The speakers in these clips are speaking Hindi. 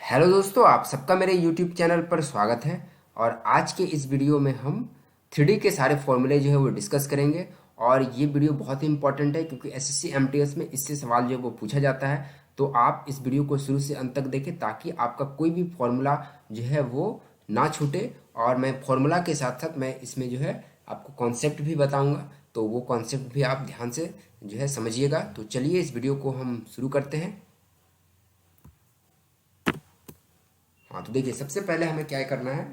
हेलो दोस्तों, आप सबका मेरे यूट्यूब चैनल पर स्वागत है। और आज के इस वीडियो में हम 3D के सारे फॉर्मूले जो है वो डिस्कस करेंगे। और ये वीडियो बहुत ही इंपॉर्टेंट है क्योंकि एसएससी एमटीएस में इससे सवाल जो है वो पूछा जाता है। तो आप इस वीडियो को शुरू से अंत तक देखें ताकि आपका कोई भी फॉर्मूला जो है वो ना छूटे। और मैं फॉर्मूला के साथ साथ मैं इसमें जो है आपको कॉन्सेप्ट भी बताऊंगा, तो वो कॉन्सेप्ट भी आप ध्यान से जो है समझिएगा। तो चलिए इस वीडियो को हम शुरू करते हैं। हाँ, तो देखिए सबसे पहले हमें क्या करना है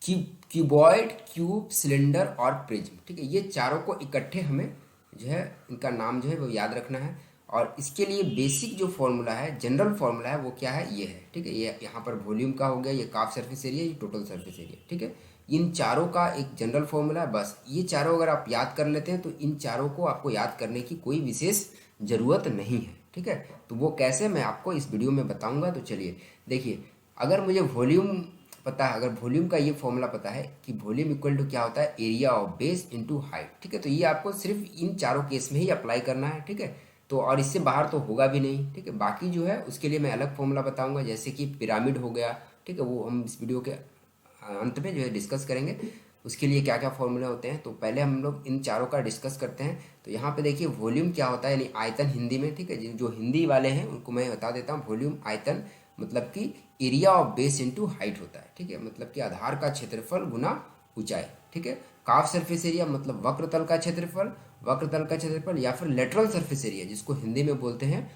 कि क्यूबॉइड, क्यूब, सिलेंडर और प्रिज्म, ठीक है, ये चारों को इकट्ठे हमें जो है इनका नाम जो है वो याद रखना है। और इसके लिए बेसिक जो फॉर्मूला है, जनरल फॉर्मूला है, वो क्या है, ये है, ठीक है। ये यहाँ पर वॉल्यूम का हो गया, ये काफ सरफेस एरिया, ये टोटल सरफेस एरिया, ठीक है। इन चारों का एक जनरल फॉर्मूला है। बस ये चारों अगर आप याद कर लेते हैं तो इन चारों को आपको याद करने की कोई विशेष ज़रूरत नहीं है, ठीक है। तो वो कैसे, मैं आपको इस वीडियो में बताऊंगा। तो चलिए देखिए, अगर मुझे वॉल्यूम पता है, अगर वॉल्यूम का ये फॉर्मूला पता है कि वॉल्यूम इक्वल टू क्या होता है, area of base into height, ठीक है। तो ये आपको सिर्फ इन चारों केस में ही अप्लाई करना है, ठीक है। तो और इससे बाहर तो होगा भी नहीं, ठीक है। बाकी जो है उसके लिए मैं अलग फॉर्मूला बताऊंगा, जैसे कि पिरामिड हो गया, ठीक है, वो हम इस वीडियो के अंत में जो है डिस्कस करेंगे उसके लिए क्या क्या फॉर्मूले होते हैं। तो पहले हम लोग इन चारों का डिस्कस करते हैं। तो यहाँ पे देखिए वॉल्यूम क्या होता है, यानी आयतन हिंदी में, ठीक है। जो हिंदी वाले हैं उनको मैं बता देता हूँ। वॉल्यूम आयतन मतलब कि area of base into height होता है, ठीक है। मतलब कि आधार का क्षेत्रफल गुना ऊंचाई, ठीक है। काफ सरफेस एरिया मतलब वक्रतल का क्षेत्रफल, वक्रतल का क्षेत्रफल या फिर लेटरल सरफेस एरिया जिसको हिंदी में बोलते हैं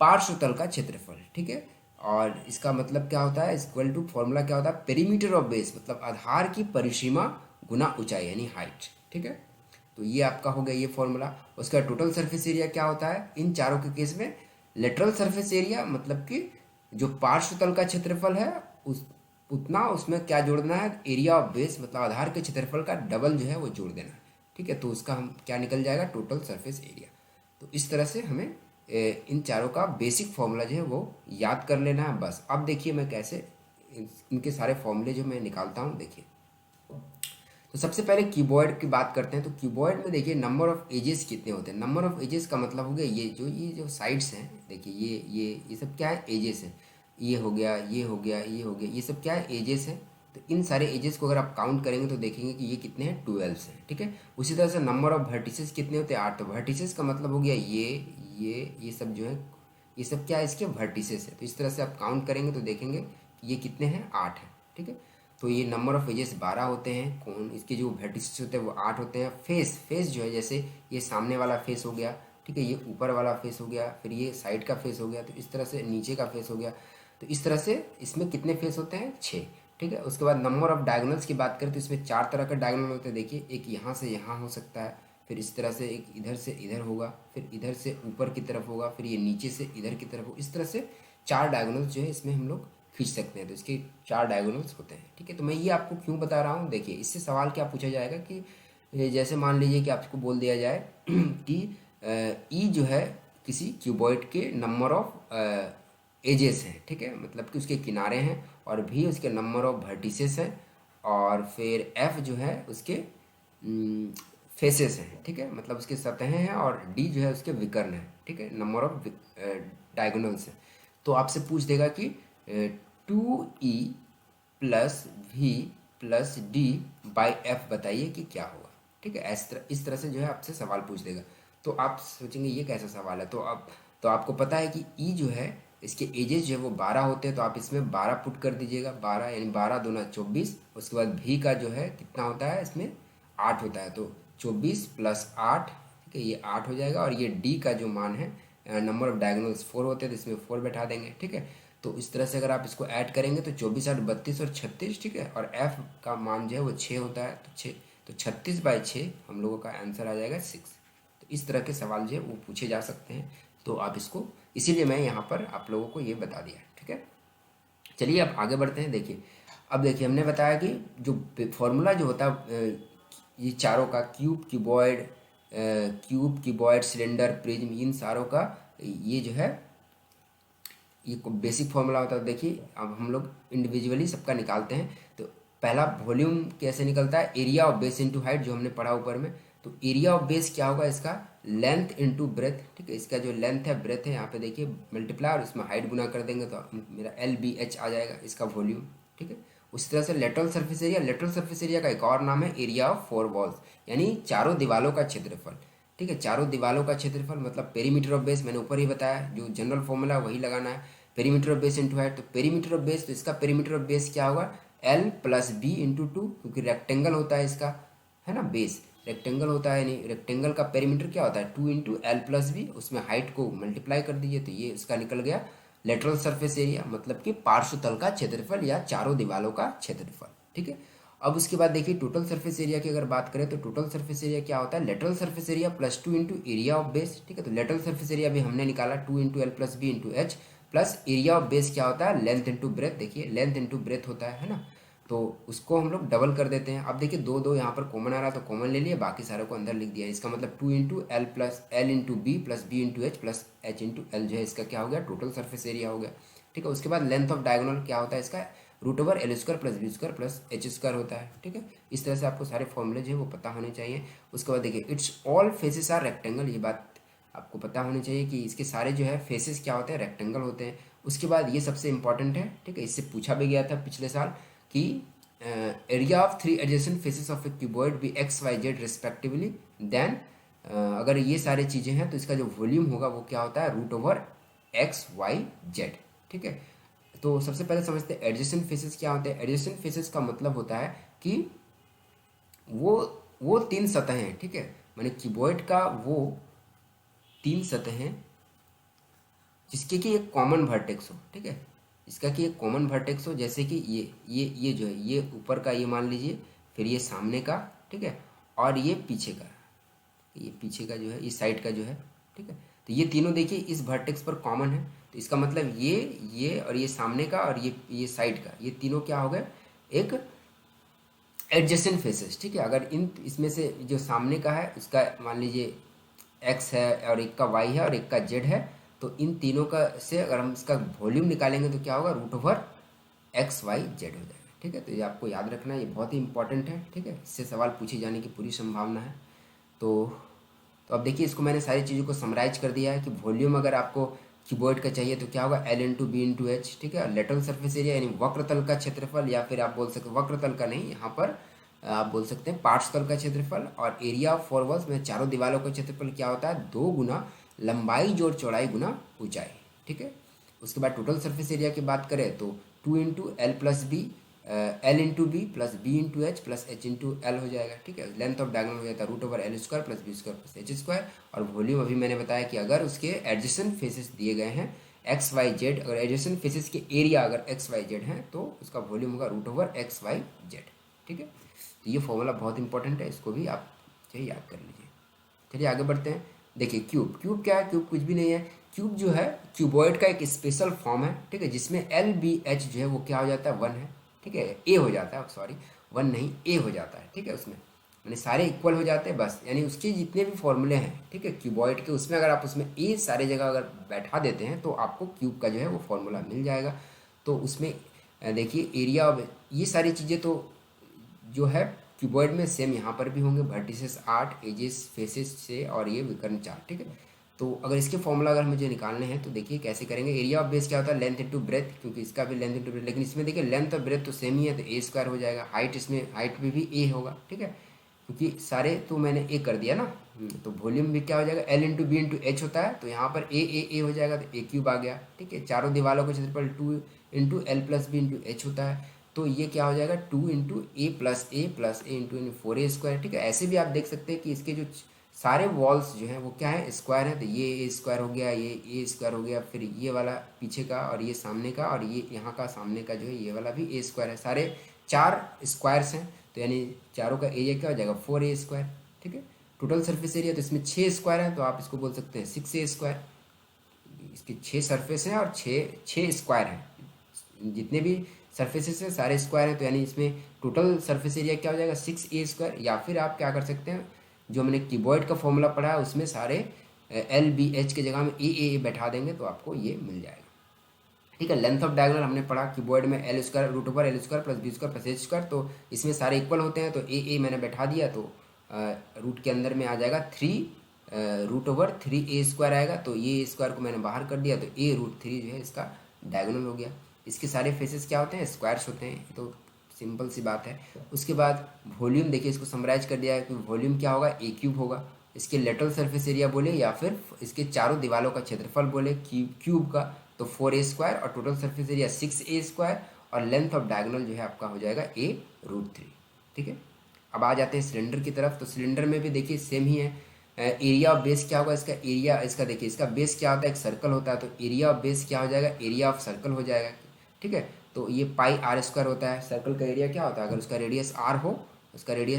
पार्श्व तल का क्षेत्रफल, ठीक है। और इसका मतलब क्या होता है, इक्वल टू फॉर्मूला क्या होता है, पेरीमीटर ऑफ बेस मतलब आधार की परिसीमा गुना ऊंचाई यानी हाइट, ठीक है। तो ये आपका हो गया ये फॉर्मूला। उसका टोटल सरफेस एरिया क्या होता है इन चारों के केस में, लेटरल सरफेस एरिया मतलब कि जो पार्श्व तल का क्षेत्रफल है उस उतना उसमें क्या जोड़ना है, एरिया ऑफ बेस मतलब आधार के क्षेत्रफल का डबल जो है वो जोड़ देना है, ठीक है। तो उसका हम क्या निकल जाएगा, टोटल सरफेस एरिया। तो इस तरह से हमें इन चारों का बेसिक फॉर्मूला जो है वो याद कर लेना है। बस अब देखिए मैं कैसे इनके सारे फॉर्मूले जो मैं निकालता हूँ, देखिए। तो सबसे पहले कीबोर्ड की बात करते हैं। तो कीबोर्ड में देखिए नंबर ऑफ एजेस कितने होते हैं। नंबर ऑफ एजेस का मतलब हो गया ये जो साइड्स हैं, देखिए ये सब क्या है, एजेस हैं। ये हो गया, ये हो गया, ये हो गया, ये सब क्या है, एजेस हैं। तो इन सारे एजेस को अगर आप काउंट करेंगे तो देखेंगे कि ये कितने हैं, 12 हैं, ठीक है। उसी तरह से नंबर ऑफ वर्टिसेस कितने होते हैं, 8। तो वर्टिसेस का मतलब हो गया ये सब जो है, ये सब क्या है, इसके वर्टिसेस है। तो इस तरह से आप काउंट करेंगे तो देखेंगे कि ये कितने हैं, 8 हैं, ठीक है। तो ये नंबर ऑफ एजेस 12 होते हैं। कौन इसके जो वर्टिसेस होते हैं वो 8 होते हैं। फेस फेस जो है, जैसे ये सामने वाला फेस हो गया, ठीक है, ये ऊपर वाला फेस हो गया, फिर ये साइड का फेस हो गया, तो इस तरह से नीचे का फेस हो गया। तो इस तरह से इसमें कितने फेस होते हैं, 6, ठीक है। उसके बाद नंबर ऑफ डायगोनल्स की बात करें तो इसमें 4 तरह का डायगोनल होते हैं। देखिए एक यहाँ से यहाँ हो सकता है, फिर इस तरह से एक इधर से इधर होगा, फिर इधर से ऊपर की तरफ होगा, फिर ये नीचे से इधर की तरफ हो। इस तरह से 4 डायगोनल्स जो है इसमें हम लोग खींच सकते हैं। तो इसके 4 डायगोनल्स होते हैं, ठीक है। तो मैं ये आपको क्यों बता रहा हूँ, देखिए इससे सवाल क्या पूछा जाएगा कि जैसे मान लीजिए कि आपको बोल दिया जाए कि ई जो है किसी क्यूबॉइड के नंबर ऑफ एजेस हैं, ठीक है, मतलब कि उसके किनारे हैं, और भी उसके नंबर ऑफ वर्टिसेस हैं, और फिर एफ जो है उसके फेसेस हैं, ठीक है, मतलब उसके सतहें हैं, और डी जो है उसके विकर्ण हैं, ठीक है, नंबर ऑफ डायगोनल्स हैं। तो आपसे पूछ देगा कि 2E plus V plus D by F बताइए कि क्या होगा, ठीक है। इस तरह से जो है आपसे सवाल पूछ देगा। तो आप सोचेंगे ये कैसा सवाल है। तो आपको पता है कि ई जो है इसके एजेस जो है वो 12 होते हैं। तो आप इसमें 12 पुट कर दीजिएगा, 12 यानी 12 दूना 24। उसके बाद भी का जो है कितना होता है, इसमें 8 होता है। तो 24 प्लस 8, ठीक है, ये 8 हो जाएगा। और ये डी का जो मान है, नंबर ऑफ डायगोनल्स 4 होते हैं तो इसमें 4 बैठा देंगे, ठीक है। तो इस तरह से अगर आप इसको ऐड करेंगे तो 24 8 32 और 36, ठीक है। और एफ का मान जो है वो 6 होता है, तो 6, तो 36/6 हम लोगों का आंसर आ जाएगा 6। तो इस तरह के सवाल जो है वो पूछे जा सकते हैं। तो आप इसको, इसीलिए मैं यहाँ पर आप लोगों को ये बता दिया, ठीक है। चलिए अब आगे बढ़ते हैं। देखिए अब देखिए हमने बताया कि जो फॉर्मूला जो होता है ये चारों का, क्यूब, क्यूबॉइड, सिलेंडर, प्रिज्म, इन सारों का ये जो है ये बेसिक फॉर्मूला होता है। देखिए अब हम लोग इंडिविजुअली सबका निकालते हैं। तो पहला वॉल्यूम कैसे निकलता है, area of base into height, जो हमने पढ़ा ऊपर में। तो एरिया ऑफ बेस क्या होगा इसका, लेंथ इनटू ब्रेथ, ठीक है। इसका जो लेंथ है ब्रेथ है यहाँ पे देखिए मल्टीप्लाई और इसमें हाइट गुना कर देंगे तो मेरा LBH आ जाएगा इसका वॉल्यूम, ठीक है। उसी तरह से lateral surface area, lateral surface area का एक और नाम है एरिया ऑफ फोर वॉल्स, यानी चारों दीवालों का क्षेत्रफल, ठीक है। चारों दीवालों का क्षेत्रफल मतलब पेरीमीटर ऑफ बेस, मैंने ऊपर ही बताया जो जनरल फॉर्मूला वही लगाना है, perimeter of base into height. तो पेरीमीटर ऑफ बेस, तो इसका पेरीमीटर ऑफ बेस क्या होगा, L+B इंटू 2, क्योंकि रेक्टेंगल होता है इसका, है ना, बेस रेक्टेंगल होता है, नहीं रेक्टेंगल का पेरीमीटर क्या होता है 2 इंटू L+B, उसमें हाइट को मल्टीप्लाई कर दीजिए तो ये इसका निकल गया लेटरल सरफेस एरिया, मतलब कि पार्श्व तल का क्षेत्रफल या चारों दीवालों का क्षेत्रफल, ठीक है। अब उसके बाद देखिए टोटल सरफेस एरिया की अगर बात करें तो टोटल सरफेस एरिया क्या होता है, lateral surface area +2 into area of base, ठीक है। तो लेटरल सरफेस एरिया भी हमने निकाला 2 into L+B into H, plus area of base क्या होता है, लेंथ इंटू ब्रेथ, देखिए लेंथ इंटू ब्रेथ होता है ना, तो उसको हम लोग डबल कर देते हैं। अब देखिए दो दो यहाँ पर कॉमन आ रहा है तो कॉमन ले लिए, बाकी सारे को अंदर लिख दिया। इसका मतलब 2 into L into B plus B into H plus H into L जो है इसका क्या हो गया, टोटल सरफेस एरिया हो गया, ठीक है। उसके बाद लेंथ ऑफ डायगोनल क्या होता है इसका, √L² plus B² plus H² होता है, ठीक है। इस तरह से आपको सारे फॉर्मूले जो है वो पता होने चाहिए। उसके बाद देखिए its all faces are rectangle, ये बात आपको पता होनी चाहिए कि इसके सारे जो है फेसेस क्या होते हैं, रेक्टेंगल होते हैं। उसके बाद ये सबसे इंपॉर्टेंट है, ठीक है, इससे पूछा भी गया था पिछले साल कि area of 3 adjacent faces of a cuboid be XYZ respectively, then अगर ये सारी चीज़ें हैं तो इसका जो वॉल्यूम होगा वो क्या होता है √XYZ, ठीक है। तो सबसे पहले समझते हैं एडजेसेंट फेसेस क्या होते हैं। एडजेसेंट फेसेस का मतलब होता है कि वो 3 सतहें, ठीक है, माने क्यूबॉइड का वो 3 सतहें जिसके कि एक कॉमन वर्टेक्स हो, ठीक है, इसका कि एक कॉमन वर्टेक्स हो, जैसे कि ये जो है ये ऊपर का ये मान लीजिए, फिर ये सामने का, ठीक है, और ये पीछे का, ये पीछे का जो है, इस साइड का जो है, ठीक है। तो ये तीनों देखिए इस वर्टेक्स पर कॉमन है, तो इसका मतलब ये और ये सामने का और ये साइड का, ये तीनों क्या हो गए, एक एडजेसेंट फेसेस, ठीक है। अगर इसमें से जो सामने का है उसका मान लीजिए x है और एक का y है और एक का z है, तो इन तीनों का से अगर हम इसका वॉल्यूम निकालेंगे तो क्या होगा, √XYZ हो जाएगा, ठीक है। तो ये आपको याद रखना है, ये बहुत ही इंपॉर्टेंट है, ठीक है, इससे सवाल पूछे जाने की पूरी संभावना है। तो अब देखिए इसको मैंने सारी चीज़ों को समराइज कर दिया है कि वॉल्यूम अगर आपको क्यूबॉइड का चाहिए तो क्या होगा L into B into H, ठीक है। लेटरल सरफेस एरिया यानी वक्रतल का क्षेत्रफल, या फिर आप बोल सकते वक्रतल का नहीं, यहाँ पर आप बोल सकते हैं पार्श्वतल का क्षेत्रफल, और एरिया ऑफ फोर वॉल्स में चारों दीवारों का क्षेत्रफल क्या होता है, 2 गुना लंबाई जोड़ चौड़ाई गुना ऊंचाई, ठीक है। उसके बाद टोटल सरफेस एरिया की बात करें तो 2 into L into B plus B into H plus H into L हो जाएगा, ठीक है। लेंथ ऑफ डायगोनल हो जाता है √L² plus B² plus H², और वॉल्यूम अभी मैंने बताया कि अगर उसके एडजेसेंट फेसेस दिए गए हैं XYZ, अगर एडजेसेंट फेसेस के एरिया अगर XYZ हैं तो उसका वॉल्यूम होगा √XYZ, ठीक है। तो ये फॉर्मूला बहुत इंपॉर्टेंट है, इसको भी आप चाहिए याद कर लीजिए। चलिए आगे बढ़ते हैं। देखिए क्यूब क्या है, क्यूब कुछ भी नहीं है। क्यूब जो है क्यूबॉइड का एक स्पेशल फॉर्म है, ठीक है, जिसमें LBH जो है वो क्या हो जाता है 1 है, ठीक है, ए हो जाता है, सॉरी 1 नहीं ए हो जाता है, ठीक है। उसमें मैंने सारे इक्वल हो जाते हैं बस, यानी उसके जितने भी फॉर्मूले हैं, ठीक है, क्यूबॉइड के, उसमें अगर आप उसमें ए सारे जगह अगर बैठा देते हैं तो आपको क्यूब का जो है वो फॉर्मूला मिल जाएगा। तो उसमें देखिए एरिया ऑफ ये सारी चीज़ें तो जो है क्यूबॉइड में सेम यहाँ पर भी होंगे, वर्टिसेस 8, एजेस फेसेस 6 और ये विकर्ण 4, ठीक है। तो अगर इसके फॉर्मूला अगर मुझे निकालने हैं तो देखिए कैसे करेंगे। एरिया ऑफ बेस क्या होता है, लेंथ इंटू ब्रेथ, क्योंकि इसका भी लेंथ इंटू ब्रेथ, लेकिन इसमें देखिए लेंथ और ब्रेथ तो सेम ही है तो A² हो जाएगा। हाइट इसमें हाइट में भी A होगा, ठीक है, क्योंकि सारे तो मैंने A कर दिया ना। तो वॉल्यूम भी क्या हो जाएगा, L into B into H होता है, तो यहाँ पर A हो जाएगा तो A³ आ गया, ठीक है। चारों दीवारों का क्षेत्रफल 2 into L plus B into H होता है, तो ये क्या हो जाएगा 2 into A plus A into 4A², ठीक है। ऐसे भी आप देख सकते हैं कि इसके जो सारे वॉल्स जो हैं वो क्या है, स्क्वायर है, तो ये A² हो गया, ये A² हो गया, फिर ये वाला पीछे का और ये सामने का, और ये यहाँ का सामने का जो है ये वाला भी A² है, सारे 4 स्क्वायर्स हैं, तो यानी चारों का एरिया क्या हो जाएगा 4A², ठीक है। टोटल सरफेस एरिया तो इसमें 6 स्क्वायर है, तो आप इसको बोल सकते हैं 6A²। इसके 6 सरफेस हैं और 6 स्क्वायर हैं, जितने भी सरफेसेस हैं सारे स्क्वायर हैं, तो यानी इसमें टोटल सरफेस एरिया क्या हो जाएगा 6A²। या फिर आप क्या कर सकते हैं, जो हमने क्यूबॉइड का फॉर्मूला पढ़ा है उसमें सारे LBH के जगह में A बैठा देंगे तो आपको ये मिल जाएगा, ठीक है। लेंथ ऑफ डायगोनल हमने पढ़ा क्यूबॉइड में L² √L² plus B² plus H², तो इसमें सारे इक्वल होते हैं तो A मैंने बैठा दिया, तो रूट के अंदर में आ जाएगा 3√/3a² आएगा। तो ये a स्क्वायर को मैंने बाहर कर दिया, तो a√3 जो है इसका डायगोनल हो गया। इसके सारे फेसेस क्या होते हैं, स्क्वायर्स होते हैं, तो सिंपल सी बात है। उसके बाद वॉल्यूम देखिए, इसको समराइज कर दिया है कि वॉल्यूम क्या होगा, a³ होगा। इसके लेटरल सरफेस एरिया बोले या फिर इसके चारों दीवारों का क्षेत्रफल बोले क्यूब का, तो 4a² और टोटल सरफेस एरिया 6a² और लेंथ ऑफ डायगोनल जो है आपका हो जाएगा a√3। ठीक है, अब आ जाते हैं सिलेंडर की तरफ। तो सिलेंडर में भी देखिए सेम ही है। एरिया ऑफ बेस क्या होगा, इसका एरिया, इसका देखिए इसका बेस क्या होता है, एक सर्कल होता है, तो एरिया ऑफ बेस क्या हो जाएगा, एरिया ऑफ सर्कल हो जाएगा। ठीक है, तो ये πr² होता है। सर्कल का एरिया क्या होता है, अगर उसका रेडियस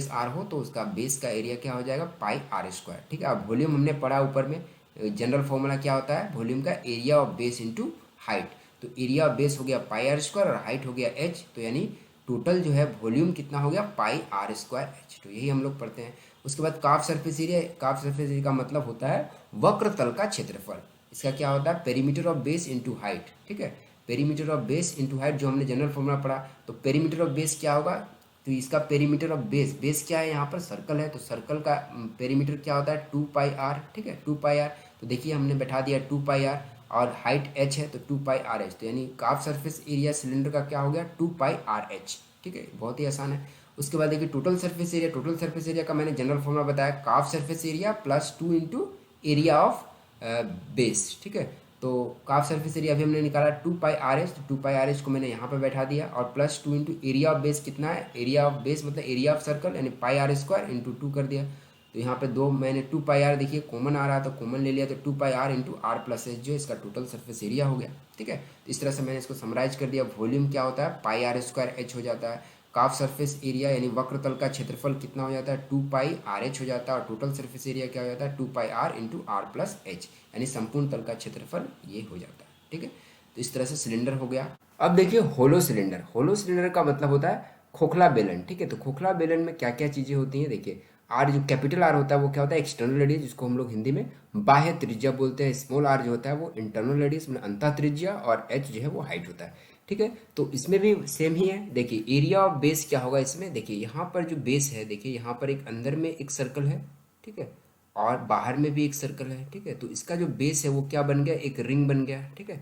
r हो, तो उसका बेस का एरिया क्या हो जाएगा, πr²। ठीक है, अब वॉल्यूम हमने पढ़ा ऊपर में, जनरल फॉर्मूला क्या होता है वॉल्यूम का, area of base into height. तो एरिया ऑफ बेस हो गया πr² और हाइट हो गया h, तो यानी टोटल जो है वॉल्यूम कितना हो गया, πr²h। तो यही हम लोग पढ़ते हैं। उसके बाद काफ सरफेस एरिया, काफ सरफेस एरिया का मतलब होता है वक्र तल का क्षेत्रफल। इसका क्या होता है, perimeter of base into height. ठीक है, perimeter of base into height जो हमने जनरल फॉर्मूला पढ़ा, तो पेरीमीटर ऑफ बेस क्या होगा, तो इसका पेरीमीटर ऑफ बेस, बेस क्या है यहाँ पर सर्कल है, तो सर्कल का पेरीमीटर क्या होता है 2πr। ठीक है, 2πr, तो देखिए हमने बैठा दिया 2πr और हाइट h है तो 2πrh, तो यानी काफ सरफेस एरिया सिलेंडर का क्या हो गया 2πrh। ठीक है, बहुत ही आसान है। उसके बाद देखिए total surface area, total surface area का मैंने जनरल फॉर्मूला बताया, काफ surface area plus 2 into area of base. ठीक है, तो काफ सरफेस एरिया अभी हमने निकाला 2πrh, तो 2πrh को मैंने यहाँ पर बैठा दिया और plus 2 into area of base कितना है, एरिया ऑफ बेस मतलब एरिया ऑफ सर्कल यानी πr² इंटू 2 कर दिया। तो यहाँ पे दो मैंने 2πr देखिए कॉमन आ रहा था, कॉमन ले लिया, तो 2πr into r plus H जो इसका टोटल सरफेस एरिया हो गया। ठीक है, तो इस तरह से मैंने इसको समराइज कर दिया। वॉल्यूम क्या होता है, πr²h हो जाता है। काफ सरफेस एरिया यानी वक्र तल का क्षेत्रफल कितना हो जाता है, 2πrh हो जाता है। और टोटल सरफेस एरिया क्या हो जाता है, 2πr into r plus H, यानी संपूर्ण तल का क्षेत्रफल ये हो जाता है। ठीक है, तो इस तरह से सिलेंडर हो गया। अब देखिए होलो सिलेंडर, होलो सिलेंडर का मतलब होता है खोखला बेलन। ठीक है, तो खोखला बेलन में क्या क्या चीज़ें होती हैं, देखिए आर, जो कैपिटल आर होता है वो क्या होता है, एक्सटर्नल रेडियस, जिसको हम लोग हिंदी में बाह्य त्रिज्या बोलते हैं। स्मॉल आर जो होता है वो इंटरनल रेडियस मतलब अंतः त्रिज्या, और एच जो है वो हाइट होता है। ठीक है, तो इसमें भी सेम ही है। देखिए एरिया ऑफ बेस क्या होगा इसमें, देखिए यहाँ पर जो बेस है, देखिए यहाँ पर एक अंदर में एक सर्कल है। ठीक है, और बाहर में भी एक सर्कल है। ठीक है, तो इसका जो बेस है वो क्या बन गया, एक रिंग बन गया। ठीक है,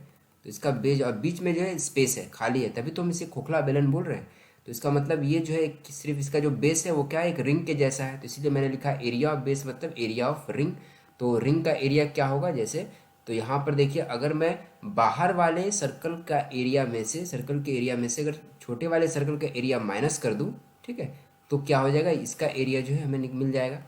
तो इसका बेस और बीच में जो है स्पेस है, खाली है, तभी तो हम इसे खोखला बेलन बोल रहे हैं। तो इसका मतलब ये जो है सिर्फ इसका जो बेस है वो क्या है, एक रिंग के जैसा है, तो इसलिए मैंने लिखा एरिया ऑफ बेस मतलब एरिया ऑफ रिंग। तो रिंग का एरिया क्या होगा, जैसे तो यहाँ पर देखिए अगर मैं बाहर वाले सर्कल का एरिया में से, सर्कल के एरिया में से अगर छोटे वाले सर्कल का एरिया माइनस कर दूँ, ठीक है, तो क्या हो जाएगा, इसका एरिया जो है हमें मिल जाएगा।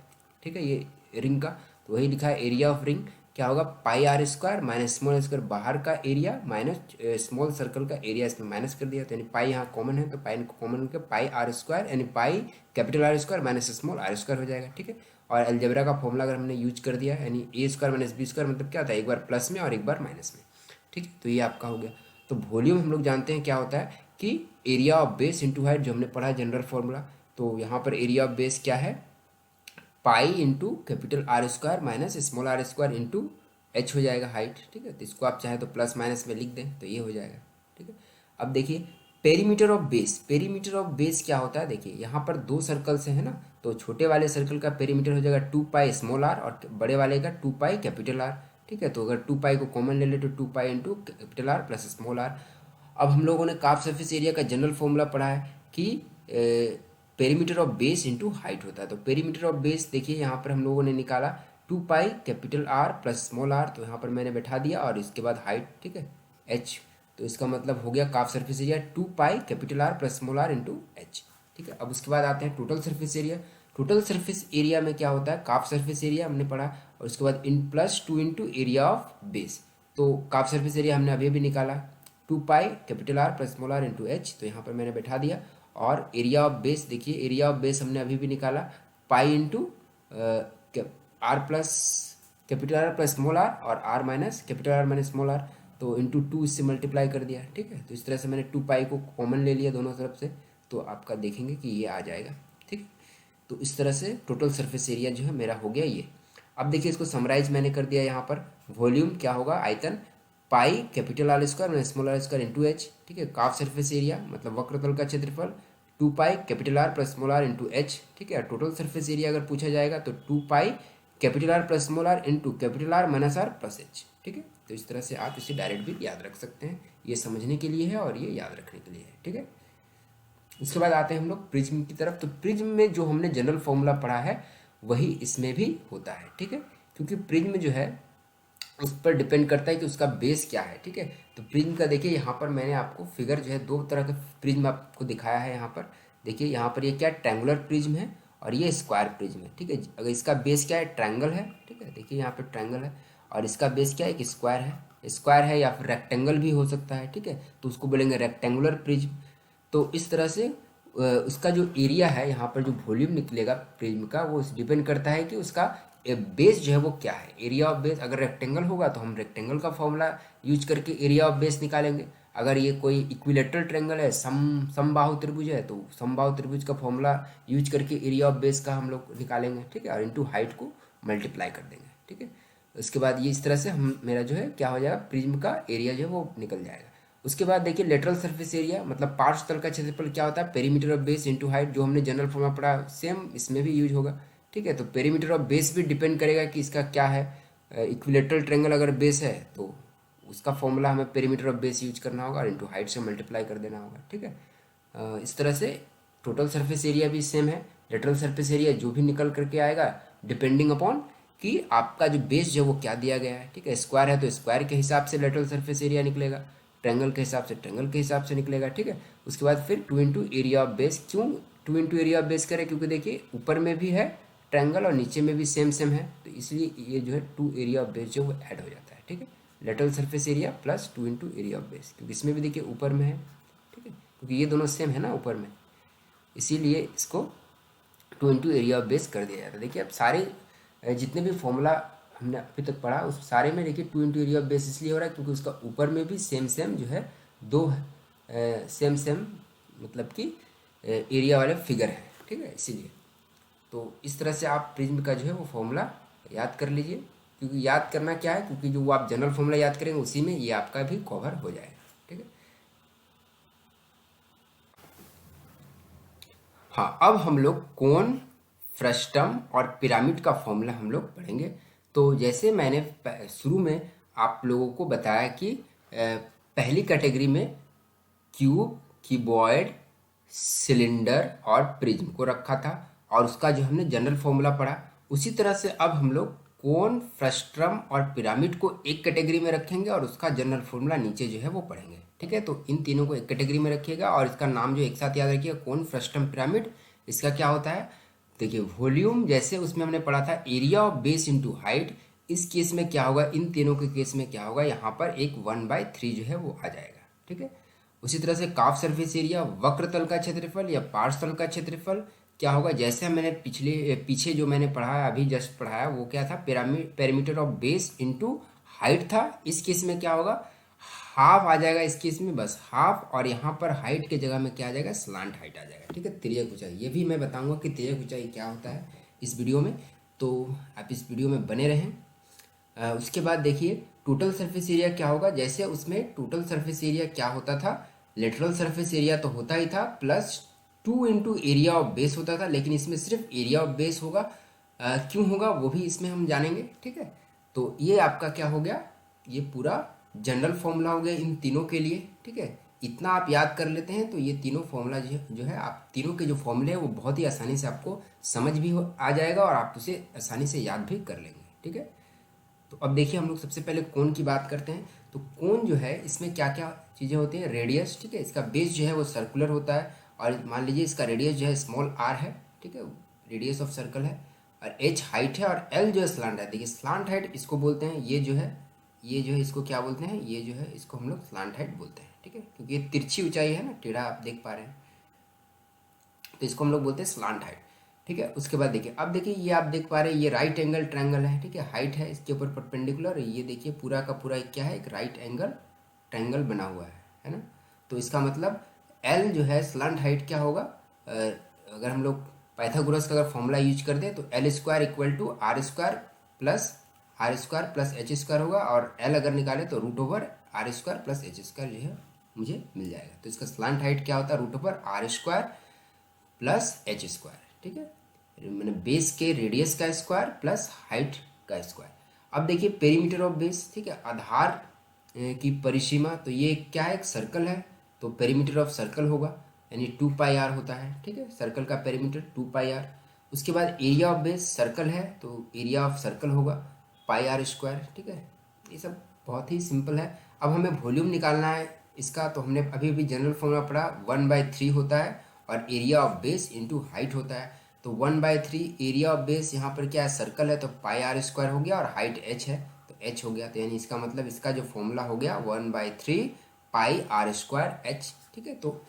ठीक है, ये रिंग का, तो वही लिखा है एरिया ऑफ रिंग क्या होगा, πr² माइनस स्मॉल स्क्वायर, बाहर का एरिया माइनस स्मॉल सर्कल का एरिया, इसमें माइनस कर दिया, तो यानी पाई यहाँ कॉमन है, तो पाई को कॉमन करके πr² यानी पाई capital R² minus small r² हो जाएगा। ठीक है, और अलजेब्रा का फॉर्मूला अगर हमने यूज कर दिया यानी a² माइनस b² मतलब क्या होता है, एक बार प्लस में और एक बार माइनस में। ठीक है, तो ये आपका हो गया। तो वॉल्यूम हम लोग जानते हैं क्या होता है कि area of base into height, जो हमने पढ़ा जनरल फॉर्मूला। तो यहाँ पर एरिया ऑफ बेस क्या है, pi into capital R² minus small r² into H हो जाएगा हाइट। ठीक है, तो इसको आप चाहे तो प्लस माइनस में लिख दें तो ये हो जाएगा। ठीक है, अब देखिए perimeter of base, perimeter of base क्या होता है, देखिए यहाँ पर दो सर्कल से है ना, तो छोटे वाले सर्कल का पेरीमीटर हो जाएगा 2π स्मॉल r और बड़े वाले का 2π कैपिटल R। ठीक है, तो अगर 2π को कॉमन ले ले तो 2π into capital R plus small r। अब हम लोगों ने काफ सरफेस एरिया का जनरल फॉर्मूला पढ़ा है कि perimeter of base into height होता है। तो पेरीमीटर ऑफ बेस देखिए यहाँ पर हम लोगों ने निकाला 2π capital R plus small r, तो यहाँ पर मैंने बैठा दिया और इसके बाद हाइट। ठीक है, h, तो इसका मतलब हो गया काफ surface area 2π capital R plus small r into H. ठीक है, अब उसके बाद आते हैं total surface area. Total surface area में क्या होता है, काफ सरफेस एरिया हमने पढ़ा, और उसके बाद इन plus 2 into area of base. तो काफ सरफेस एरिया हमने अभी भी निकाला 2π capital R plus small r into H, तो यहाँ पर मैंने बैठा दिया। और एरिया ऑफ बेस देखिए, एरिया ऑफ बेस हमने अभी भी निकाला pi into r plus capital R plus small r और r minus capital R minus small r, तो इंटू 2 इससे मल्टीप्लाई कर दिया। ठीक है, तो इस तरह से मैंने 2π को कॉमन ले लिया दोनों तरफ से, तो आपका देखेंगे कि ये आ जाएगा। ठीक है, तो इस तरह से टोटल सरफेस एरिया जो है मेरा हो गया ये। अब देखिए इसको समराइज मैंने कर दिया यहाँ पर, वॉल्यूम क्या होगा, आयतन pi capital R² minus small r² into H. ठीक है, काफ सरफेस एरिया मतलब वक्रतल का क्षेत्रफल two pi capital R plus small R into H, ठीक है। टोटल सरफेस एरिया अगर पूछा जाएगा तो two pi capital R plus small R into capital R minus R plus H, ठीक है। तो इस तरह से आप इसे डायरेक्ट भी याद रख सकते हैं, ये समझने के लिए है और ये याद रखने के लिए है, ठीक है। उसके बाद आते हैं हम लोग प्रिज्म की तरफ। तो प्रिज्म में जो हमने जनरल फॉर्मूला पढ़ा है वही इसमें भी होता है, ठीक है। क्योंकि प्रिज्म जो है उस पर डिपेंड करता है कि उसका बेस क्या है, ठीक है। तो प्रिज्म का देखिए यहाँ पर मैंने आपको फिगर जो है दो तरह का प्रिज्म आपको दिखाया है। यहाँ पर देखिए, यहाँ पर ये क्या ट्रायंगुलर प्रिज्म है और ये स्क्वायर प्रिज्म है, ठीक है। अगर इसका बेस क्या है, ट्रायंगल है, ठीक है। देखिए यहाँ पर ट्रायंगल है और इसका बेस क्या है, एक स्क्वायर है। स्क्वायर है या फिर रेक्टेंगल भी हो सकता है, ठीक है। तो उसको बोलेंगे रेक्टेंगुलर प्रिज्म। तो इस तरह से उसका जो एरिया है, यहाँ पर जो वॉल्यूम निकलेगा प्रिज्म का, वो डिपेंड करता है कि उसका बेस जो है वो क्या है। एरिया ऑफ बेस अगर रेक्टेंगल होगा तो हम रेक्टेंगल का फॉर्मूला यूज करके एरिया ऑफ बेस निकालेंगे। अगर ये कोई इक्विलेटरल ट्रायंगल है, समबाहु त्रिभुज है, तो समबाहु त्रिभुज का फॉर्मूला यूज करके एरिया ऑफ बेस का हम लोग निकालेंगे, ठीक है। और इंटू हाइट को मल्टीप्लाई कर देंगे, ठीक है। उसके बाद ये इस तरह से हम मेरा जो है क्या हो जाएगा, प्रिज्म का एरिया जो है वो निकल जाएगा। उसके बाद देखिए लेटरल सरफेस एरिया मतलब पार्श्व तल का क्षेत्रफल क्या होता है, perimeter of base into height, जो हमने जनरल फॉर्मूला पढ़ा सेम इसमें भी यूज होगा, ठीक है। तो पेरीमीटर ऑफ बेस भी डिपेंड करेगा कि इसका क्या है। इक्विलेटरल ट्रायंगल अगर बेस है तो उसका फॉर्मूला हमें पेरीमीटर ऑफ बेस यूज करना होगा और इंटू हाइट से मल्टीप्लाई कर देना होगा, ठीक है। इस तरह से टोटल सरफेस एरिया भी सेम है। लेटरल सरफेस एरिया जो भी निकल करके आएगा डिपेंडिंग अपॉन कि आपका जो बेस जो है वो क्या दिया गया है, ठीक है। स्क्वायर है तो स्क्वायर के हिसाब से लेटरल सरफेस एरिया निकलेगा, ट्रायंगल के हिसाब से ट्रायंगल के हिसाब से निकलेगा, ठीक है। उसके बाद फिर two into area of base. क्यों two into area of base करें, क्योंकि देखिए ऊपर में भी है ट्रायंगल और नीचे में भी सेम सेम है, तो इसलिए ये जो है टू एरिया ऑफ बेस जो वो ऐड हो जाता है, ठीक है। Lateral surface area plus two into area of base, क्योंकि इसमें भी देखिए ऊपर में है, ठीक है, क्योंकि ये दोनों सेम है ना ऊपर में, इसीलिए इसको to into area of base कर दिया जाता है। देखिए अब सारे जितने भी फॉर्मूला हमने अभी तक पढ़ा उस सारे में देखिए to into area of base इसलिए हो रहा है क्योंकि उसका ऊपर में भी सेम सेम जो है दो सेम सेम मतलब कि एरिया वाले फिगर है, ठीक है, इसीलिए। तो इस तरह से आप प्रिज्म का जो है वो फॉर्मूला याद कर लीजिए, क्योंकि याद करना क्या है, क्योंकि जो आप जनरल फॉर्मूला याद करेंगे उसी में ये आपका भी कवर हो जाएगा, ठीक है। हाँ, अब हम लोग कोन, फ्रस्टम और पिरामिड का फॉर्मूला हम लोग पढ़ेंगे। तो जैसे मैंने शुरू में आप लोगों को बताया कि पहली कैटेगरी में क्यूब, क्यूबॉइड, सिलेंडर और प्रिज्म को रखा था और उसका जो हमने जनरल फॉर्मूला पढ़ा, उसी तरह से अब हम लोग कोन, फ्रस्ट्रम और पिरामिड को एक कैटेगरी में रखेंगे और उसका जनरल फॉर्मूला नीचे जो है वो पढ़ेंगे, ठीक है। तो इन तीनों को एक कैटेगरी में रखिएगा और इसका नाम जो एक साथ याद रखिएगा, कोन, फ्रस्ट्रम, पिरामिड। इसका क्या होता है, देखिए वॉल्यूम जैसे उसमें हमने पढ़ा था area of base into height, इस केस में क्या होगा, इन तीनों के केस में क्या होगा, यहाँ पर एक 1/3 जो है वो आ जाएगा, ठीक है। उसी तरह से काफ सरफेस एरिया, वक्र तल का क्षेत्रफल या पार्श्व तल का क्षेत्रफल क्या होगा, जैसे मैंने पीछे जो मैंने पढ़ाया अभी जस्ट पढ़ाया वो क्या था, perimeter of base into height था। इस केस में क्या होगा, हाफ आ जाएगा इस केस में, बस हाफ, और यहाँ पर हाइट के जगह में क्या आ जाएगा, स्लांट हाइट आ जाएगा, ठीक है। तिर्यक ऊंचाई, ये भी मैं बताऊंगा कि तिर्यक ऊंचाई क्या होता है इस वीडियो में, तो आप इस वीडियो में बने रहें। उसके बाद देखिए टोटल सरफेस एरिया क्या होगा, जैसे उसमें टोटल सरफेस एरिया क्या होता था, लेटरल सरफेस एरिया तो होता ही था plus two into area of base होता था, लेकिन इसमें सिर्फ एरिया ऑफ बेस होगा। क्यों होगा वो भी इसमें हम जानेंगे, ठीक है। तो ये आपका क्या हो गया, ये पूरा जनरल फॉर्मूला हो गया इन तीनों के लिए, ठीक है। इतना आप याद कर लेते हैं तो ये तीनों फॉर्मूला जो है आप तीनों के जो फॉर्मूले हैं वो बहुत ही आसानी से आपको समझ भी आ जाएगा और आप उसे आसानी से याद भी कर लेंगे, ठीक है। तो अब देखिए हम लोग सबसे पहले कोन की बात करते हैं। तो कोन जो है इसमें क्या क्या चीज़ें होती हैं, रेडियस, ठीक है, इसका बेस जो है वो सर्कुलर होता है और मान लीजिए इसका रेडियस जो है स्मॉल आर है, ठीक है, रेडियस ऑफ सर्कल है, और एच हाइट है और एल जो है स्लांट है। देखिए स्लांट हाइट इसको बोलते हैं, ये जो है इसको क्या बोलते हैं, ये जो है इसको हम लोग स्लांट हाइट बोलते हैं, ठीक है, क्योंकि ये तिरछी ऊंचाई है ना, टेढ़ा आप देख पा रहे हैं, तो इसको हम लोग बोलते हैं स्लांट हाइट, ठीक है। उसके बाद देखिए अब देखिए ये आप देख पा रहे हैं ये राइट एंगल ट्रायंगल है, ठीक है, हाइट है इसके ऊपर परपेंडिकुलर, ये देखिए पूरा का पूरा क्या है, एक राइट एंगल ट्रायंगल बना हुआ है ना। तो इसका मतलब एल जो है स्लांट हाइट क्या होगा, अगर हम लोग पाइथागोरस का अगर फॉर्मूला यूज कर दें तो L square equal to R square plus H square होगा, और एल अगर निकाले तो root over R square plus H square जो है मुझे मिल जाएगा। तो इसका स्लांट हाइट क्या होता है, root over R square plus H square, ठीक है, मैंने बेस के रेडियस का स्क्वायर प्लस हाइट का स्क्वायर। अब देखिए पेरीमीटर ऑफ बेस, ठीक है, आधार की परिसीमा, तो ये क्या है, एक सर्कल है, तो पेरीमीटर ऑफ सर्कल होगा, यानी 2 पाई आर होता है, ठीक है, सर्कल का पेरीमीटर 2 पाई आर। उसके बाद एरिया ऑफ बेस, सर्कल है तो एरिया ऑफ सर्कल होगा पाई आर स्क्वायर, ठीक है। ये सब बहुत ही सिंपल है। अब हमें वॉल्यूम निकालना है इसका, तो हमने अभी अभी जनरल फॉर्मूला पढ़ा, 1/3 होता है और area of base into height होता है। तो 1/3 एरिया ऑफ बेस, यहाँ पर क्या है, सर्कल है तो पाई आर स्क्वायर हो गया और हाइट एच है तो एच हो गया। तो यानी इसका मतलब इसका जो फॉर्मूला हो गया 1/3 पाई आर स्क्वायर एच, ठीक है। तो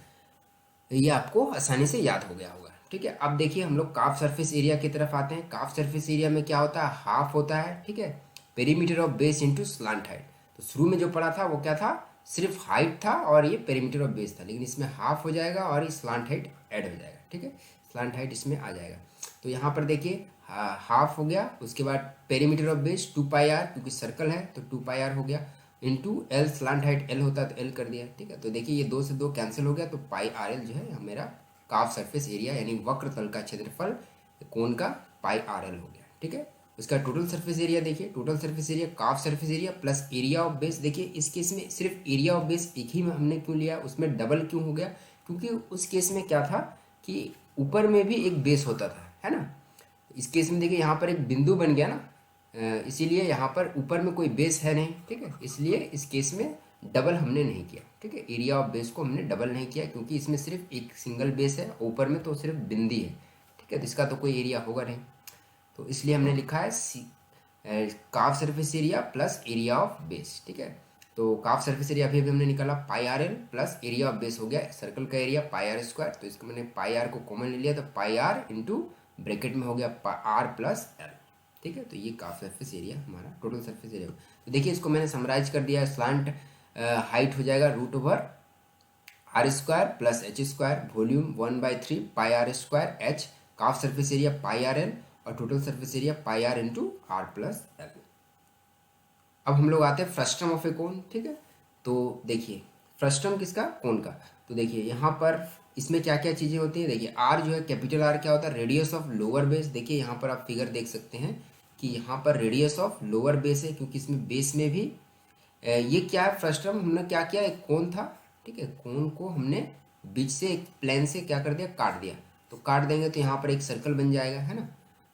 ये आपको आसानी से याद हो गया होगा, ठीक है। अब देखिए हम लोग काफ सरफेस एरिया की तरफ आते हैं। काफ सरफेस एरिया में क्या होता है, हाफ होता है, ठीक है, perimeter of base into slant height. तो शुरू में जो पढ़ा था वो क्या था, सिर्फ हाइट था और ये पेरीमीटर ऑफ बेस था, लेकिन इसमें हाफ हो जाएगा और ये स्लांट हाइट ऐड हो जाएगा, ठीक है, स्लांट हाइट इसमें आ जाएगा। तो यहाँ पर देखिए हाफ हो गया, उसके बाद perimeter of base 2 pi R, क्योंकि सर्कल है तो 2 पाई आर हो गया, into L, slant height L होता है तो एल कर दिया, ठीक है। तो देखिए ये 2 से 2 कैंसिल हो गया, तो पाई आर एल जो है मेरा काफ सरफेस एरिया यानी वक्र तल का क्षेत्रफल कोण का पाई आर एल हो गया, ठीक है। उसका टोटल सरफेस एरिया देखिए, total surface area calf surface area plus area of base. देखिए इस केस में सिर्फ एरिया ऑफ बेस एक ही में हमने क्यों लिया, उसमें डबल क्यों हो गया, क्योंकि उस केस में क्या था कि ऊपर में भी एक बेस होता था, है ना। इस केस में देखिए यहाँ पर एक बिंदु बन गया ना, इसीलिए यहाँ पर ऊपर में कोई बेस है नहीं, ठीक है, इसलिए इस केस में डबल हमने नहीं किया, ठीक है, एरिया ऑफ बेस को हमने डबल नहीं किया, क्योंकि इसमें सिर्फ एक सिंगल बेस है, ऊपर में तो सिर्फ बिंदी है, ठीक है, तो इसका तो कोई एरिया होगा नहीं, तो इसलिए हमने लिखा है काफ surface area plus area of base, ठीक है। तो काफ सरफेस एरिया अभी अभी हमने निकाला pi r l plus area of base हो गया सर्कल का एरिया पाई आर स्क्वायर, तो इसको मैंने पाई आर को कॉमन ले लिया, तो पाई आर इंटू ब्रैकेट में हो गया आर प्लस एल, ठीक है। तो ये काफ सरफेस एरिया हमारा टोटल सरफेस एरिया। तो देखिए इसको मैंने समराइज कर दिया, स्लांट हाइट हो जाएगा √आर square plus H square, volume 1/3 pi r square H, काफ surface area pi r l और total surface area pi r into r plus l. अब हम लोग आते हैं फ्रस्टम ऑफ ए कोन, ठीक है। तो देखिए फ्रस्टम किसका, कोन का। तो देखिए यहाँ पर इसमें क्या क्या चीज़ें होती हैं, देखिए आर जो है, कैपिटल आर क्या होता है, रेडियस ऑफ लोअर बेस। देखिए यहाँ पर आप फिगर देख सकते हैं कि यहाँ पर रेडियस ऑफ लोअर बेस है, क्योंकि इसमें बेस में भी ये क्या है, फ्रस्टम हमने क्या किया, एक कोन था, ठीक है, कोन को हमने बीच से एक प्लेन से क्या कर दिया, काट दिया। तो काट देंगे तो यहाँ पर एक सर्कल बन जाएगा, है ना।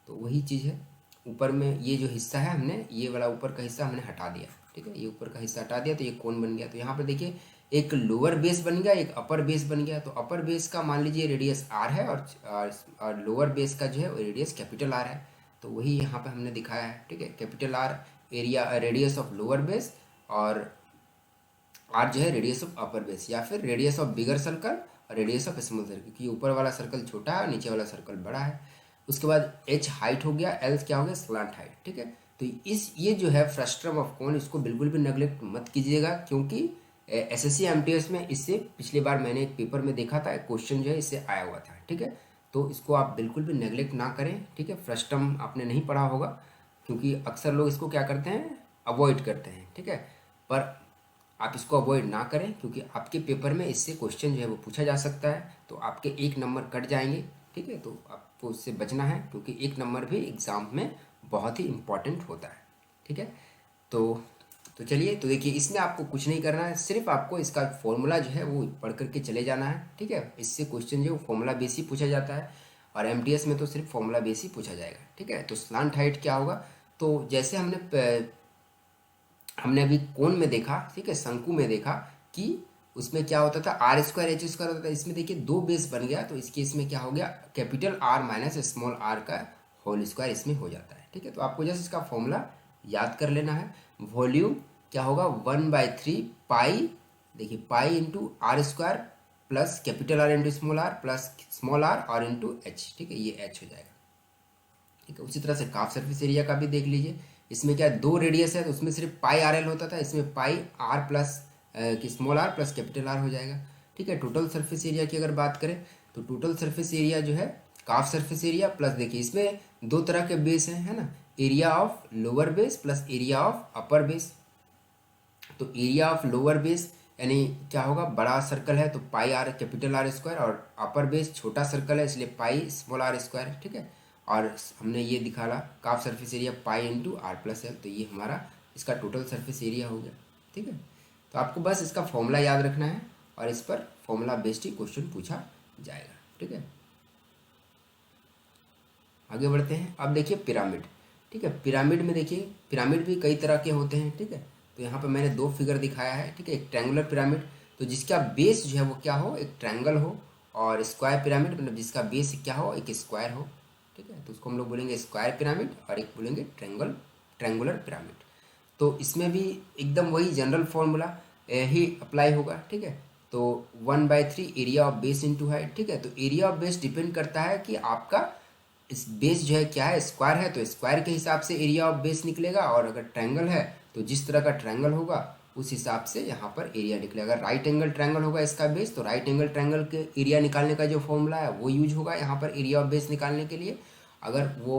तो वही चीज़ है, ऊपर में ये जो हिस्सा है हमने ये वाला ऊपर का हिस्सा हमने हटा दिया, ठीक है, ये ऊपर का हिस्सा हटा दिया तो ये कोन बन गया। तो यहाँ पर देखिए एक लोअर बेस बन गया, एक अपर बेस बन गया। तो अपर बेस का मान लीजिए रेडियस आर है और लोअर बेस का जो है रेडियस कैपिटल आर है, तो वही यहाँ पे हमने दिखाया है, ठीक है, capital R area radius of lower base और आर जो है रेडियस ऑफ अपर बेस, या फिर रेडियस ऑफ बिगर सर्कल और रेडियस ऑफ स्मॉल सर्कल, क्योंकि ऊपर वाला सर्कल छोटा है और नीचे वाला सर्कल बड़ा है। उसके बाद एच हाइट हो गया, एल क्या हो गया, स्लांट हाइट, ठीक है। तो ये जो है फ्रस्टम ऑफ कोन, इसको बिल्कुल भी नेग्लेक्ट मत कीजिएगा, क्योंकि एसएससी एमटीएस में इससे पिछली बार मैंने एक पेपर में देखा था, क्वेश्चन जो है इससे आया हुआ था, ठीक है। तो इसको आप बिल्कुल भी नेग्लेक्ट ना करें, ठीक है। फ्रस्टम आपने नहीं पढ़ा होगा, क्योंकि अक्सर लोग इसको क्या करते हैं, अवॉइड करते हैं, ठीक है। पर आप इसको अवॉइड ना करें, क्योंकि आपके पेपर में इससे क्वेश्चन जो है वो पूछा जा सकता है, तो आपके 1 नंबर कट जाएंगे, ठीक है। तो आपको उससे बचना है, क्योंकि 1 नंबर भी एग्ज़ाम में बहुत ही इम्पॉर्टेंट होता है, ठीक है। तो चलिए, तो देखिए इसमें आपको कुछ नहीं करना है, सिर्फ आपको इसका फॉर्मूला जो है वो पढ़ करके चले जाना है, ठीक है। इससे क्वेश्चन जो फॉर्मूला बेस ही पूछा जाता है, और एमटीएस में तो सिर्फ फॉर्मूला बेस ही पूछा जाएगा, ठीक है। तो स्लांट हाइट क्या होगा, तो जैसे हमने अभी कोण में देखा, ठीक है, शंकु में देखा कि उसमें क्या होता था, आर स्क्वायर एच स्क्वायर होता था। इसमें देखिए 2 बेस बन गया, तो इसके इसमें क्या हो गया, capital R minus small R का होल स्क्वायर इसमें हो जाता है, ठीक है। तो आपको जस्ट इसका फॉर्मूला याद कर लेना है। वॉल्यूम क्या होगा, 1/3 पाई, देखिए pi into R square plus capital R into small R और इंटू एच, ठीक है, ये एच हो जाएगा, ठीक है। उसी तरह से काफ सरफेस एरिया का भी देख लीजिए, इसमें क्या 2 रेडियस है, तो उसमें सिर्फ पाई आर एल होता था, इसमें pi r plus small r plus capital r हो जाएगा, ठीक है। टोटल सरफेस एरिया की अगर बात करें, तो टोटल सरफेस एरिया जो है काफ सरफेस एरिया प्लस, देखिए इसमें 2 तरह के बेस हैं, है ना, area of lower base plus area of upper base. तो एरिया ऑफ लोअर बेस यानी क्या होगा, बड़ा सर्कल है तो पाई आर कैपिटल आर स्क्वायर, और अपर बेस छोटा सर्कल है इसलिए पाई स्मॉल आर स्क्वायर, ठीक है। और हमने ये दिखाला काफ surface area pi into r plus l, तो ये हमारा इसका टोटल सरफेस एरिया हो गया, ठीक है। तो आपको बस इसका फॉर्मूला याद रखना है और इस पर फॉर्मूला बेस्ड ही क्वेश्चन पूछा जाएगा, ठीक है। आगे बढ़ते हैं। अब देखिए पिरामिड, ठीक है। पिरामिड में देखिए पिरामिड भी कई तरह के होते हैं, ठीक है। तो यहाँ पे मैंने दो फिगर दिखाया है, ठीक है। एक ट्रायंगुलर पिरामिड, तो जिसका बेस जो है वो क्या हो, एक ट्रायंगल हो, और स्क्वायर पिरामिड मतलब जिसका बेस क्या हो, एक स्क्वायर हो, ठीक है। तो उसको हम लोग बोलेंगे स्क्वायर पिरामिड और एक बोलेंगे ट्रायंगुलर पिरामिड। तो इसमें भी एकदम वही जनरल फॉर्मूला ही अप्लाई होगा, ठीक है। तो 1/3 area of base into height, ठीक है। तो एरिया ऑफ बेस डिपेंड करता है कि आपका इस बेस जो है क्या है, स्क्वायर है तो स्क्वायर के हिसाब से एरिया ऑफ बेस निकलेगा, और अगर ट्रायंगल है तो जिस तरह का ट्रायंगल होगा उस हिसाब से यहाँ पर एरिया निकलेगा। राइट एंगल ट्रायंगल होगा इसका बेस, तो राइट एंगल ट्रायंगल के एरिया निकालने का जो फॉर्मूला है वो यूज होगा यहाँ पर एरिया ऑफ बेस निकालने के लिए। अगर वो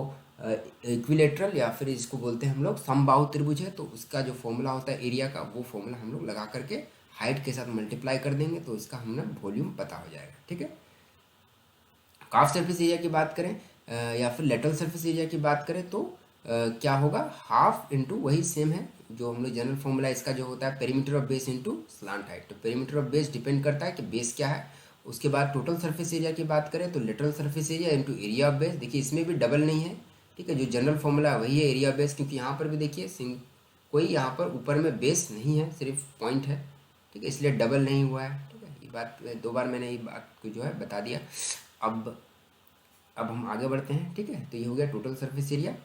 इक्विलेटरल या फिर इसको बोलते हैं हम लोग समबाहु त्रिभुज है, तो उसका जो फॉर्मूला होता है एरिया का, वो फॉर्मूला हम लोग लगा करके हाइट के साथ मल्टीप्लाई कर देंगे तो इसका हमें वॉल्यूम पता हो जाएगा, ठीक है। काफ सरफेस एरिया की बात करें या फिर लेटरल सरफेस एरिया की बात करें तो क्या होगा, हाफ इंटू वही सेम है जो हम लोग जनरल फॉर्मूला इसका जो होता है perimeter of base into slant height. तो पेरीमीटर ऑफ बेस डिपेंड करता है कि बेस क्या है। उसके बाद टोटल सरफेस एरिया की बात करें तो lateral surface area into area of base. देखिए इसमें भी डबल नहीं है, ठीक है। जो जनरल फॉर्मूला है वही है एरिया ऑफ बेस, क्योंकि यहाँ पर भी देखिए कोई यहाँ पर ऊपर में बेस नहीं है, सिर्फ पॉइंट है, ठीक है, इसलिए डबल नहीं हुआ है, ठीक है। ये बात दो बार मैंने ये बात को जो है बता दिया। अब हम आगे बढ़ते हैं, ठीक है। तो ये हो गया टोटल सरफेस एरिया।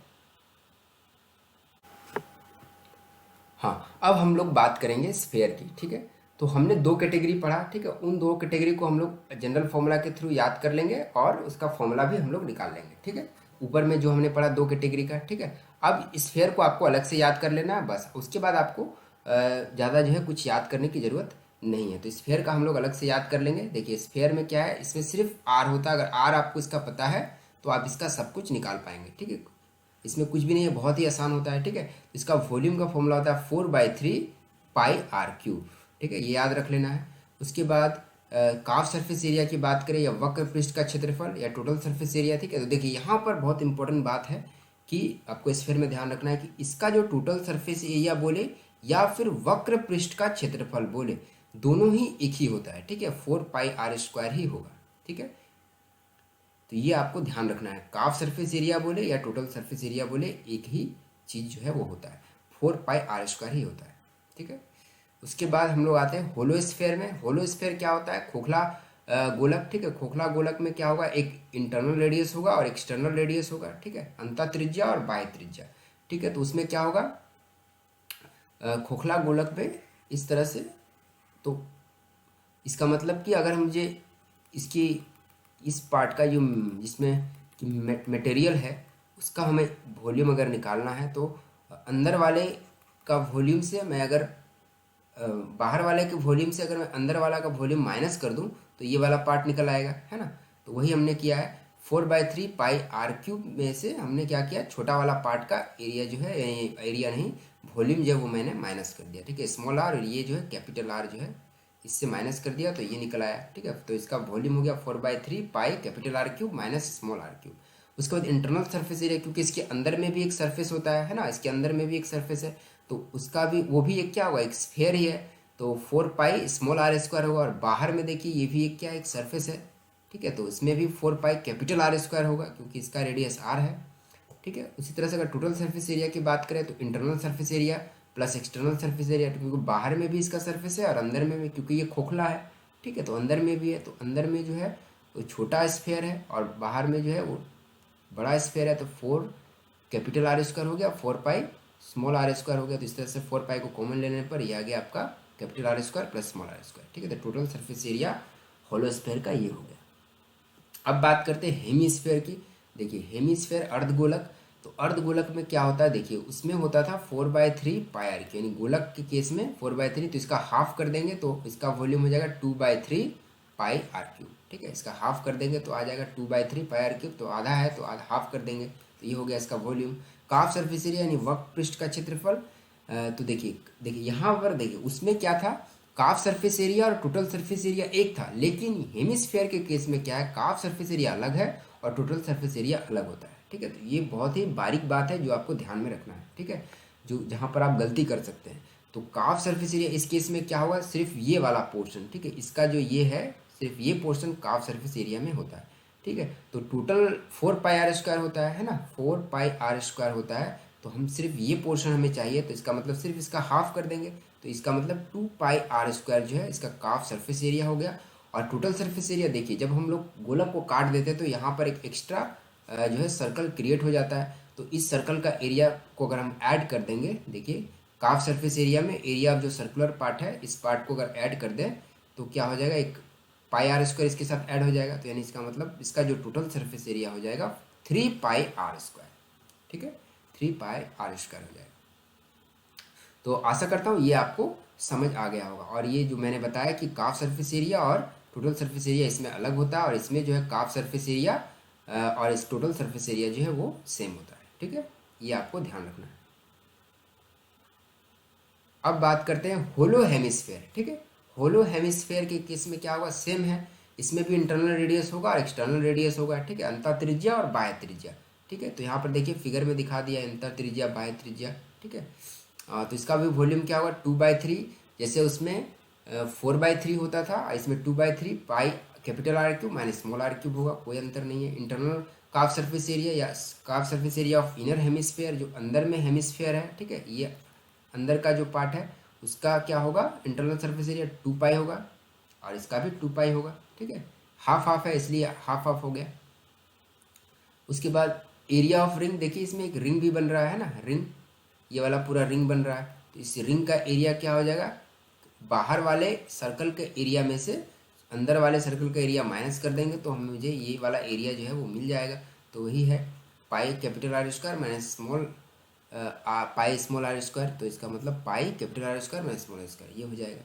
हाँ, अब हम लोग बात करेंगे स्फेयर की, ठीक है। तो हमने दो कैटेगरी पढ़ा, ठीक है। उन दो कैटेगरी को हम लोग जनरल फॉर्मूला के थ्रू याद कर लेंगे और उसका फॉर्मूला भी हम लोग निकाल लेंगे, ठीक है। ऊपर में जो हमने पढ़ा दो कैटेगरी का, ठीक है। अब स्फेयर को आपको अलग से याद कर लेना है बस, उसके बाद आपको ज़्यादा जो है कुछ याद करने की ज़रूरत नहीं है। तो स्फेयर का हम लोग अलग से याद कर लेंगे। देखिए स्फेयर में क्या है, इसमें सिर्फ आर होता है। अगर आर आपको इसका पता है तो आप इसका सब कुछ निकाल पाएंगे, ठीक है। इसमें कुछ भी नहीं है, बहुत ही आसान होता है, ठीक है। इसका वॉल्यूम का फॉर्मूला होता है 4/3 पाई आर क्यूब, ठीक है, ये याद रख लेना है। उसके बाद काफ सरफेस एरिया की बात करें या वक्र पृष्ठ का क्षेत्रफल या टोटल सरफेस एरिया, ठीक है। तो देखिए यहाँ पर बहुत इंपॉर्टेंट बात है कि आपको स्फीयर में ध्यान रखना है कि इसका जो टोटल सरफेस एरिया बोले या फिर वक्र पृष्ठ का क्षेत्रफल बोले, दोनों ही एक ही होता है, ठीक है। 4πr² ही होगा, ठीक है। तो ये आपको ध्यान रखना है, काफ सरफेस एरिया बोले या टोटल सरफेस एरिया बोले, एक ही चीज़ जो है वो होता है, 4πr² ही होता है, ठीक है। उसके बाद हम लोग आते हैं होलो स्फेयर में। होलो स्फेयर क्या होता है, खोखला गोलक, ठीक है। खोखला गोलक में क्या होगा, एक इंटरनल रेडियस होगा और एक्सटर्नल रेडियस होगा, ठीक है, अंतः त्रिज्या और बाह्य त्रिज्या, ठीक है। तो उसमें क्या होगा, खोखला गोलक में इस तरह से, तो इसका मतलब कि अगर मुझे इसकी इस पार्ट का जो जिसमें मटेरियल है उसका हमें वॉल्यूम अगर निकालना है तो अंदर वाले का वॉल्यूम से मैं अगर बाहर वाले के वॉल्यूम से अगर मैं अंदर वाला का वॉल्यूम माइनस कर दूं तो ये वाला पार्ट निकल आएगा, है ना। तो वही हमने किया है, 4/3 पाई आर क्यूब में से हमने क्या किया, छोटा वाला पार्ट का एरिया जो है, एरिया नहीं वॉल्यूम जो है वो मैंने माइनस कर दिया, ठीक है। स्मॉल आर और ये जो है कैपिटल आर जो है इससे माइनस कर दिया तो ये निकल आया, ठीक है। तो इसका वॉल्यूम हो गया 4/3 pi capital R cube minus small R cube. उसके बाद इंटरनल सरफेस एरिया, क्योंकि इसके अंदर में भी एक सरफेस होता है ना, इसके अंदर में भी एक सरफेस है, तो उसका भी वो भी एक क्या होगा, एक स्फेयर ही है, तो 4π² होगा। और बाहर में देखिए ये भी एक क्या है, एक सरफेस है, ठीक है। तो इसमें भी 4π कैपिटल R² होगा क्योंकि इसका रेडियस r है, ठीक है। उसी तरह से अगर टोटल सरफेस एरिया की बात करें तो internal surface area plus external surface area, क्योंकि बाहर में भी इसका सरफेस है और अंदर में भी, क्योंकि ये खोखला है, ठीक है, तो अंदर में भी है, तो अंदर में जो है वो छोटा स्फेयर है और बाहर में जो है वो बड़ा स्फेयर है। तो 4 कैपिटल R² हो गया, 4π स्मॉल R² हो गया। तो इस तरह से 4π को कॉमन लेने पर ये आ गया आपका capital R² plus small R², ठीक है। तो total surface area hollow sphere का ये हो गया। अब बात करते हैं हेमीस्फेयर की। देखिए हेमीस्फेयर अर्धगोलक, तो अर्धगोलक में क्या होता है, देखिए उसमें होता था 4/3 पाई आर क्यूब, यानी गोलक के केस में 4/3, तो इसका हाफ कर देंगे तो इसका वॉल्यूम हो जाएगा 2/3 पाई आर क्यूब, ठीक है। इसका हाफ कर देंगे तो आ जाएगा 2/3 पाई आर क्यूब, तो आधा है तो आधा हाफ कर देंगे तो ये हो गया इसका वॉल्यूम। काफ सरफेस एरिया यानी वक्र पृष्ठ का क्षेत्रफल, तो देखिए यहाँ पर देखिए उसमें क्या था, काफ सरफेस एरिया और टोटल सरफेस एरिया एक था, लेकिन हेमिस्फेयर के केस में क्या है, काफ सरफेस एरिया अलग है और टोटल सरफेस एरिया अलग होता है। ठीक है, तो ये बहुत ही बारीक बात है जो आपको ध्यान में रखना है। ठीक है, जो जहाँ पर आप गलती कर सकते हैं, तो काफ सरफेस एरिया इस केस में क्या होगा, सिर्फ ये वाला पोर्शन, ठीक है, इसका जो ये है सिर्फ ये पोर्शन काफ सरफेस एरिया में होता है। ठीक है, तो टोटल 4πr² होता है ना, 4πr² होता है, तो हम सिर्फ ये पोर्शन हमें चाहिए, तो इसका मतलब सिर्फ इसका हाफ कर देंगे, तो इसका मतलब 2πr² जो है इसका काफ सरफेस एरिया हो गया। और टोटल सरफेस एरिया देखिए, जब हम लोग गोलक को काट देते हैं तो यहाँ पर एक एक्स्ट्रा जो है सर्कल क्रिएट हो जाता है, तो इस सर्कल का एरिया को अगर हम ऐड कर देंगे, देखिए काफ सरफेस एरिया में एरिया ऑफ जो सर्कुलर पार्ट है, इस पार्ट को अगर ऐड कर दें तो क्या हो जाएगा, एक πr² इसके साथ ऐड हो जाएगा, तो यानी इसका मतलब इसका जो टोटल सरफेस एरिया हो जाएगा 3πr²। ठीक है, 3πr² हो जाएगा। तो आशा करता हूँ ये आपको समझ आ गया होगा। और ये जो मैंने बताया कि काफ सरफेस एरिया और टोटल सरफेस एरिया इसमें अलग होता है, और इसमें जो है काफ सरफेस एरिया और इस टोटल सरफेस एरिया जो है वो सेम होता है। ठीक है, ये आपको ध्यान रखना है। अब बात करते हैं होलो हेमिस्फेयर। ठीक है, होलो हेमिस्फेयर के केस में क्या होगा, सेम है, इसमें भी इंटरनल रेडियस होगा और एक्सटर्नल रेडियस होगा। ठीक है, अंतर त्रिज्या और बाह्य त्रिज्या। ठीक है, तो यहाँ पर देखिए फिगर में दिखा दिया अंतर त्रिज्या बाह्य त्रिज्या। ठीक है, तो इसका भी वॉल्यूम क्या होगा, 2/3, जैसे उसमें 4/3 होता था, इसमें 2/3 pi capital R³ minus small R³ होगा, कोई अंतर नहीं है। इंटरनल काफ सरफेस एरिया या काफ surface area of inner hemisphere, जो अंदर में हेमिस्फेयर है, ठीक है, ये अंदर का जो पार्ट है उसका क्या होगा, इंटरनल सरफेस एरिया 2π होगा, और इसका भी 2π होगा। ठीक है, हाफ हाफ है इसलिए हाफ हाफ हो गया। उसके बाद एरिया ऑफ रिंग, देखिए इसमें एक रिंग भी बन रहा है ना, रिंग, ये वाला पूरा रिंग बन रहा है, तो इस रिंग का एरिया क्या हो जाएगा, बाहर वाले सर्कल के एरिया में से अंदर वाले सर्कल का एरिया माइनस कर देंगे तो हमें मुझे ये वाला एरिया जो है वो मिल जाएगा। तो वही है पाई capital R² minus small pi small R², तो इसका मतलब पाई capital R² minus small R², ये हो जाएगा।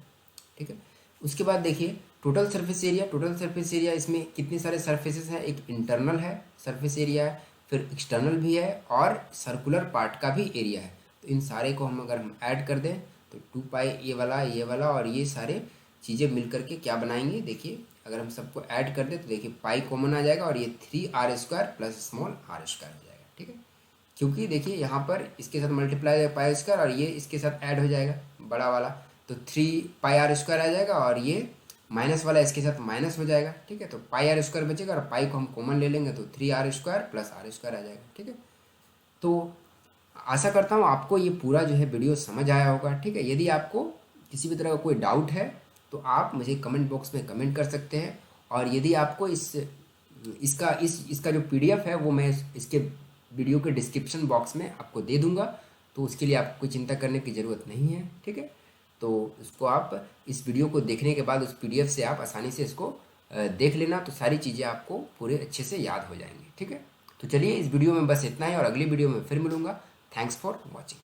ठीक है, उसके बाद देखिए total surface area. Total surface area इसमें कितने सारे सरफेसेस हैं, एक इंटरनल है सरफेस एरिया है, फिर एक्सटर्नल भी है, और सर्कुलर पार्ट का भी एरिया है। तो इन सारे को हम अगर हम ऐड कर दें तो 2π ये वाला और ये सारे चीज़ें मिल करके क्या बनाएंगे, देखिए अगर हम सबको ऐड कर दें तो देखिए पाई कॉमन आ जाएगा और ये 3r² प्लस स्मॉल r² हो जाएगा। ठीक है, क्योंकि देखिए यहाँ पर इसके साथ मल्टीप्लाई π² और ये इसके साथ ऐड हो जाएगा बड़ा वाला, तो 3πr² आ जाएगा, और ये माइनस वाला इसके साथ माइनस हो जाएगा। ठीक है, तो πr² बचेगा, और पाई को हम कॉमन ले लेंगे तो 3r² प्लस r² आ जाएगा। ठीक है, तो आशा करता हूँ आपको ये पूरा जो है वीडियो समझ आया होगा। ठीक है, यदि आपको किसी भी तरह का कोई डाउट है तो आप मुझे कमेंट बॉक्स में कमेंट कर सकते हैं, और यदि आपको इसका जो PDF है वो मैं इसके वीडियो के डिस्क्रिप्शन बॉक्स में आपको दे दूंगा, तो उसके लिए आपको कोई चिंता करने की ज़रूरत नहीं है। ठीक है, तो उसको आप इस वीडियो को देखने के बाद उस PDF से आप आसानी से इसको देख लेना, तो सारी चीज़ें आपको पूरे अच्छे से याद हो जाएंगी। ठीक है, तो चलिए इस वीडियो में बस इतना ही, और अगली वीडियो में फिर मिलूँगा। Thanks for watching.